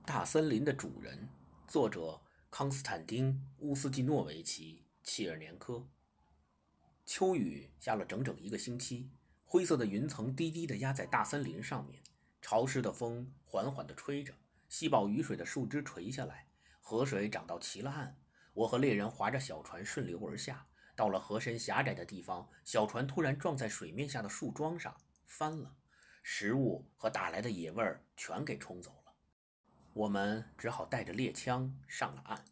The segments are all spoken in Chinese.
大森林的主人，作者康斯坦丁·乌斯季诺维奇·切尔年科。秋雨下了整整1个星期，灰色的云层低低地压在大森林上面，潮湿的风缓缓地吹着，吸饱雨水的树枝垂下来，河水涨到齐了岸。我和猎人划着小船顺流而下，到了河身狭窄的地方，小船突然撞在水面下的树桩上，翻了，食物和打来的野味儿全给冲走了。我们只好带着猎枪上了岸。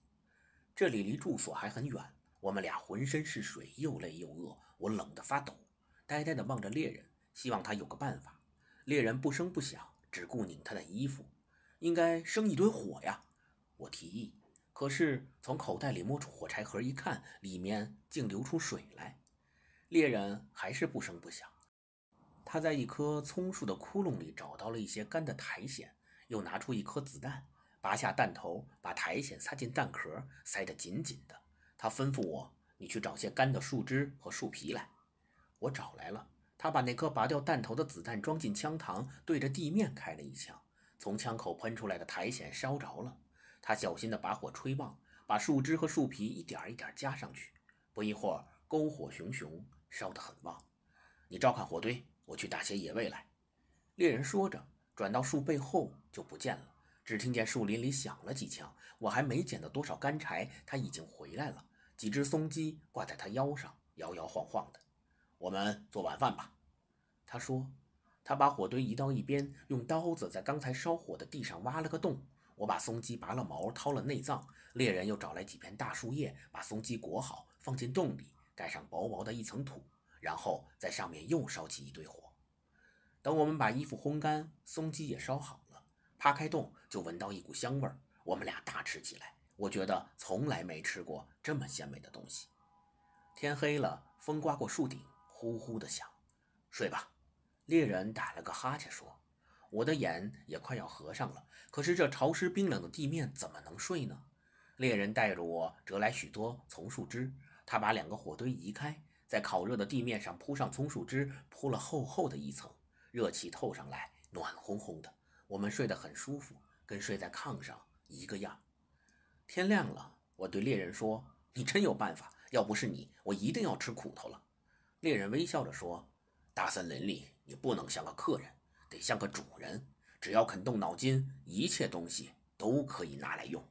这里离住所还很远，我们俩浑身是水，又累又饿，我冷得发抖，呆呆地望着猎人，希望他有个办法。猎人不声不响，只顾拧他的衣服。应该生一堆火呀，我提议。可是从口袋里摸出火柴盒一看，里面竟流出水来。猎人还是不声不响。他在一棵葱树的窟窿里找到了一些干的苔藓，又拿出一颗子弹，拔下弹头，把苔藓塞进弹壳，塞得紧紧的。他吩咐我：“你去找些干的树枝和树皮来。”我找来了。他把那颗拔掉弹头的子弹装进枪膛，对着地面开了一枪。从枪口喷出来的苔藓烧着了。他小心地把火吹旺，把树枝和树皮一点一点加上去。不一会儿，篝火熊熊，烧得很旺。你照看火堆，我去打些野味来。猎人说着，转到树背后就不见了。只听见树林里响了几枪，我还没捡到多少干柴，他已经回来了。几只松鸡挂在他腰上，摇摇晃晃的。我们做晚饭吧，他说。他把火堆移到一边，用刀子在刚才烧火的地上挖了个洞。我把松鸡拔了毛，掏了内脏。猎人又找来几片大树叶，把松鸡裹好，放进洞里，盖上薄薄的一层土，然后在上面又烧起一堆火。等我们把衣服烘干，松鸡也烧好了，扒开洞就闻到一股香味儿。我们俩大吃起来，我觉得从来没吃过这么鲜美的东西。天黑了，风刮过树顶，呼呼地响。睡吧，猎人打了个哈欠说。我的眼也快要合上了，可是这潮湿冰冷的地面怎么能睡呢？猎人带着我折来许多丛树枝，他把2个火堆移开，在烤热的地面上铺上丛树枝，铺了厚厚的一层，热气透上来，暖烘烘的。我们睡得很舒服，跟睡在炕上一个样。天亮了，我对猎人说：“你真有办法，要不是你，我一定要吃苦头了。”猎人微笑着说：“大森林里，你不能像个客人，得像个主人。只要肯动脑筋，一切东西都可以拿来用。”